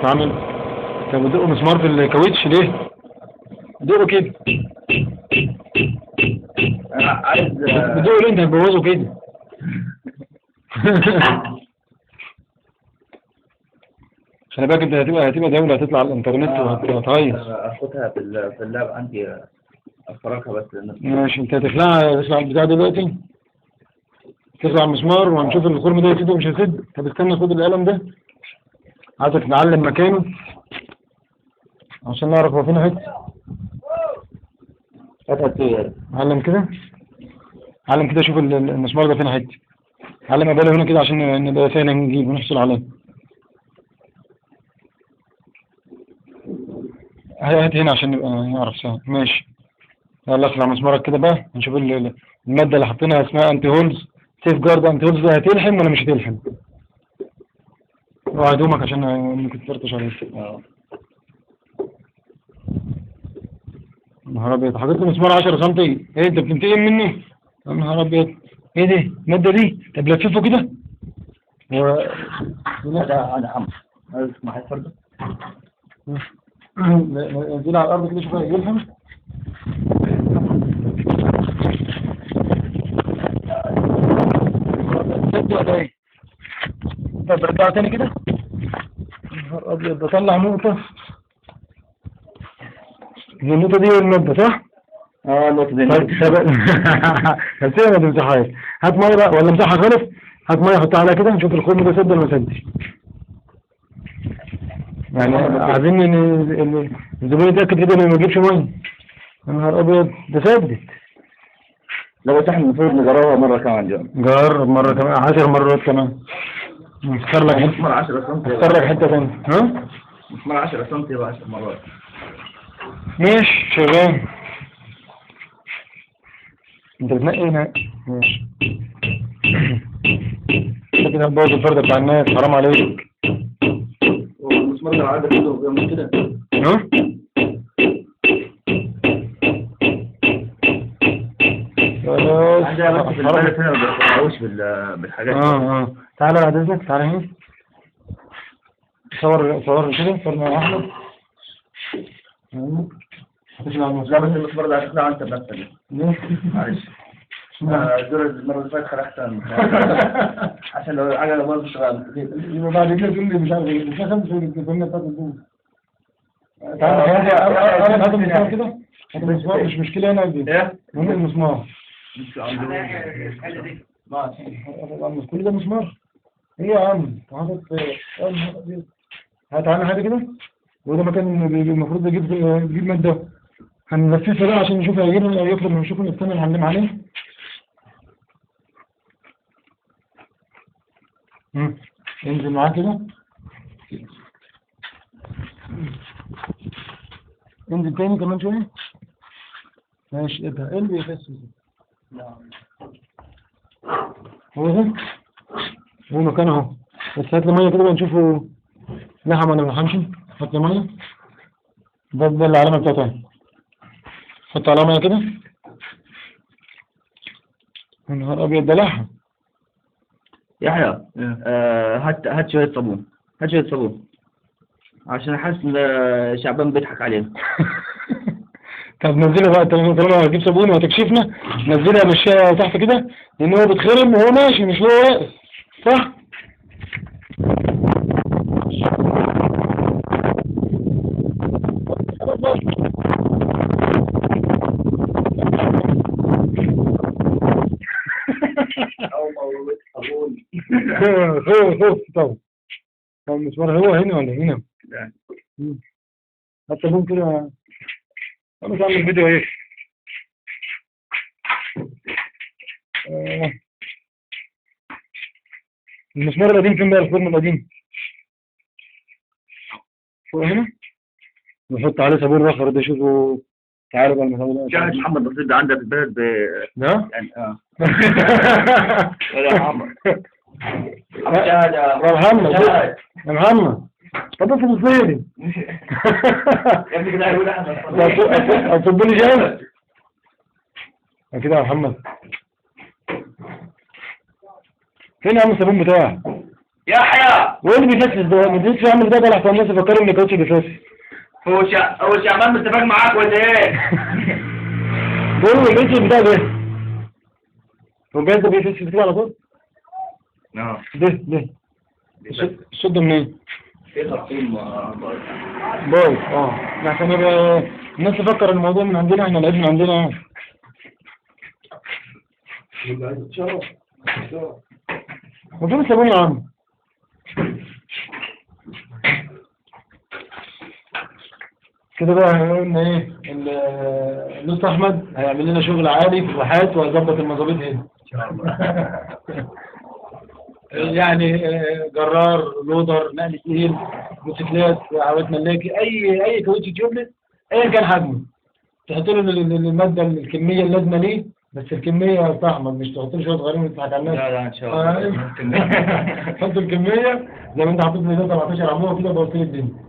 عامل. انت بتدق مسمار في الكاوتش ليه؟ دقه كده. انا عايز بتدقه ليه؟ انت هتبوظه كده. خلي بالك انت هتبقى دولة، هتطلع على الانترنت وهتهيص. اخدها في اللاب عندي، افركها بس ماشي، انت تخلع البتاع دلوقتي، تخلع المسمار وهنشوف الخرم ده يسد ومش هيسد. طب استنى، خد القلم ده، عايزك نعلم مكانه عشان نعرف هو فين حته. علم كده، علم كده، شوف المسمار ده فين حته. علم قباله هنا كده عشان نبقى سهل نجيب ونحصل عليه. هات هنا عشان نبقى نعرف سهل. ماشي، يلا اخلع مسمارك كده بقى، نشوف المادة اللي حاطينها اسمها انتي هولز، سيف جارد انتي هولز. ده هتلحم ولا مش هتلحم؟ اوعى هدومك عشان ممكن تفرطش عليك. نهار ابيض، حطيت لي مسمار 10 سم. ايه انت بتنتقم مني؟ يا نهار ابيض، ايه دي المادة دي؟ طب لففه كده. انا عم عايز اسمع الفرد. نزل على الارض كده، شوف يلحم. طب رجع تاني كده. نهار ابيض، بطلع نقطة. النقطة دي والمادة صح؟ النقطة دي هسيبها ما تمسحهاش. هات مية بقى ولا امسحها خالص. هات مية حطها عليها كده، نشوف الخرم ده سد ولا ما سدش. يعني عايزين ان الزبون يتأكد كده انه ما يجيبش مية. يا نهار ابيض، ده سدت. لو احنا المفروض نجربها مرة كمان جرب مرة كمان، 10 مرات كمان. اختار لك مسمار 10 سم. اختار لك حتة تانية. ها؟ مسمار 10 سم يبقى 10 مرات. ماشي شغال. انت بتنقي هنا. ماشي. انت كده هتبوظ الفردة بتاع الناس، حرام عليك. والمسمار ده عندك كده وبيعمل كده. ها؟ عندي بس في البلد هنا ما بيقطعوش بالحاجات. تعالى بعد اذنك، تعالى هنا. صور كده، صورنا يا احمد. لا بس المسمار ده هتقنعه انت بنفسك. معلش. دور المرة اللي فاتت خلعتها عشان لو العجلة باظت اشتغل. يبقى بعد كده تقول لي مش عارف ايه، مش هخمس في الكلمة بتاعت الدول. تعالى هات المسمار كده. هات المسمار، مش مشكلة هنا دي. ايه؟ مهم المسمار. مش عنده. كل ده مسمار. ايه يا عم؟ هات عنها حاجة كده. وده مكان المفروض يجيب مادة. هنلففها بقى عشان نشوف يخرج من نشوف الثاني اللي هنلم عليه. انزل معاه كده. انزل تاني كمان شوية. ماشي، ابها ايه اللي يخس. هو ده هو مكانه اهو. بس هات لي مية كده نشوفه لحم ولا ما لحمش. هات لي مية. ده العلامة بتاعتها. حط علامة مية كده. يا نهار ابيض، ده لحم. يحيى هات شوية صابون. هات شوية صابون عشان حاسس ان شعبان بيضحك علينا. طب نزلها بقى، طالما هتجيب صابون وهتكشفنا نزلها مشيها تحت كده، لان هو بيتخرم وهو ماشي مش هو واقف. صح؟ خوف طبعا. طب المسمار هو هنا ولا هنا؟ لا. حتى ممكن انا اعمل فيديو ايه. المسمار القديم فين بقى؟ الخرم القديم فوق هنا. نحط عليه صابون رخر ده، شوفوا. تعالوا بقى المسمار كان محمد بسيط ده عندك في البلد ده؟ يعني يا محمد. يا محمد، يا محمد، طب انت بتصيري يا ابني كده هيقول احمد. اصبني جامد كده يا محمد. فين يا عم الصابون بتاعك؟ يحيى وايه اللي بيفسس ده؟ ما تدريش عامل ده طلع في الناس يفكروا ان الكاوتش بيفسس. هو شعبان متفق معاك ولا ايه؟ بقول له الاسم بتاع ده هو الجهاز ده بيفسس كده على طول؟ ده الصوت ده منين؟ في خرطوم بايظ عشان يبقى الناس تفكر الموضوع من عندنا، احنا العيب من عندنا. وفين الصابون يا عم؟ كده بقى قلنا ايه اللوست احمد هيعمل لنا شغل عالي في الواحات وهيظبط المظابيط هنا ان شاء الله. يعني جرار، لودر، نقل تقيل، موتوسيكلات، عربيات ملاكي، اي كاوتش تيوبلت ايا كان حجمه تحط له الماده الكميه اللازمه ليه، بس الكميه طعمه مش تحط له شويه صغيرين وتضحك على الناس. لا ان شاء الله. حط الكميه زي ما انت حطيت لي ده 17 عموه كده بوصل الدنيا.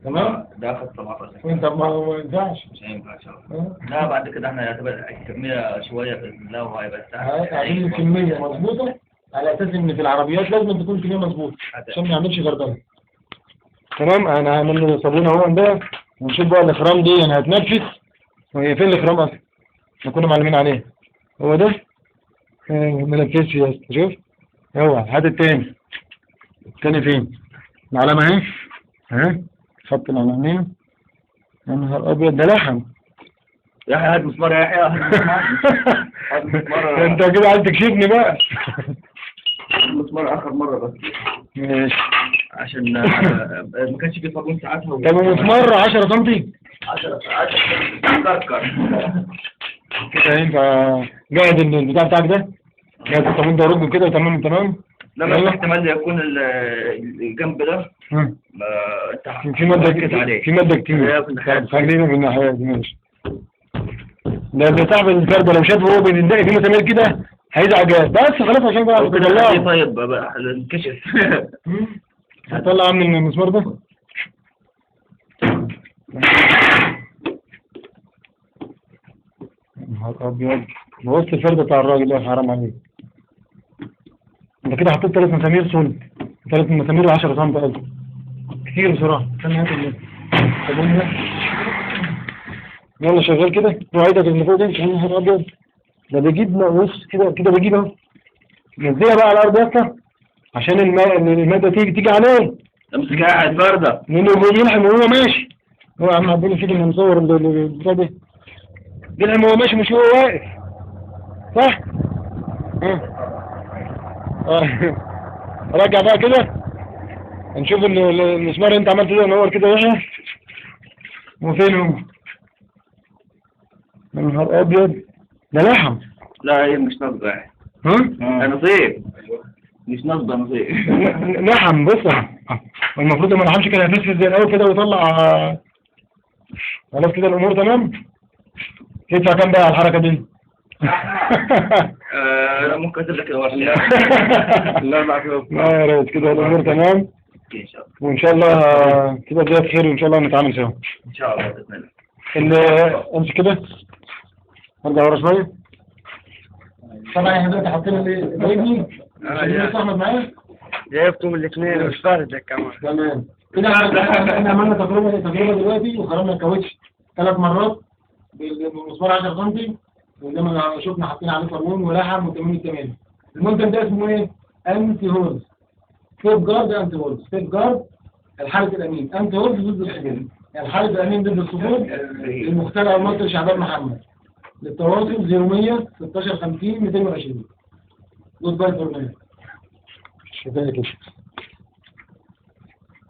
تمام؟ ده اخذ 17 وانت ما ينفعش. مش هينفع ان شاء الله. لا بعد كده احنا يعتبر الكميه شويه باذن الله وهيبقى عايزين الكميه مظبوطه على اساس ان في العربيات لازم تكون الكميه مظبوطه عشان ما يعملش غربله. تمام. انا هعمل له صابونه اهو ده ونشوف بقى الاخرام دي يعني هتنفس. وهي فين الاخرام اصلا؟ احنا كنا معلمين عليه. هو ده ما نفسش يا اسطى. شوف هو هات التاني فين؟ العلامه اهي خط العلامين. يا نهار ابيض ده لحم. يا اخي هات مسمار يا يحيى. هات مسمار. انت كده عايز تكشفني بقى. مسمار اخر مره بس. ماشي. عشان ما كانش في صابون ساعتها. طب مسمار 10 سم. 10 كركر. كده ينفع جاهز البتاع بتاعك ده؟ جاهز الصابون ده رجل كده تمام. لما احتمال يكون الجنب ده في مادة كتير خلينا في الناحية دي. ماشي. ده صاحب الفردة لو شافه هو بيتضايق في مسامير كده هيزعل جامد. بس خلاص عشان بقى تطلعه. طيب بقى انكشف. هطلع عم المسمار ده. نهار ابيض بص الفردة بتاع الراجل ده حرام عليك. انت كده حطيت 3 مسامير صلب. 3 مسامير 10 سم قصدي كتير بصراحة. استنى هات الصابون ده. يلا شغال كده. روح ايدك اللي فوق دي. يا نهار ابيض ده بيجيب بص كده بيجيب اهو. نزلها بقى على الارض يا اسطى عشان المادة تيجي عليه. امسكها قاعد فردة. لانه بيلحم وهو ماشي. هو يا عم عبد فيك انه مصور البتاع ده. بيلحم وهو ماشي مش هو واقف. صح؟ رجع بقى كده نشوف المسمار اللي انت عملته ده نور كده وحش. وفين هو؟ يا نهار ابيض ده لحم. لا هي مش نصبة. نصيب. مش نصبة نصيب. لحم. بص المفروض ما لحمش كده يفسفس زي الاول كده ويطلع. خلاص كده الامور تمام. يدفع كام بقى على الحركة دي؟ لا ممكن أكتب لك الورشة. لا يا ريت كده الأمور تمام. إن شاء الله. وإن شاء الله كده بداية خير وإن شاء الله نتعامل سوا. إن شاء الله بإذن الله. امشي كده. ارجع ورا شوية. طبعا احنا دلوقتي حاطين الرجل. مش أحمد معايا؟ جايبتم الاثنين مش فارد كمان. تمام. كده احنا عملنا تجربة دلوقتي وخرجنا الكاوتش 3 مرات بالمسمار 10 سم. وزي ما شفنا حاطين عليه صابون ولحم وتمرين التمارين. المنتج ده اسمه ايه؟ انتي هولز. سيف جارد انتي هولز. سيف جارد الحارس الامين. انتي هولز ضد الصفور. الحارس الامين ضد الصفور. المخترع المصري شعبان محمد. للتواصل 0100 16 50 220. جود باي فور مي. شكرا كده.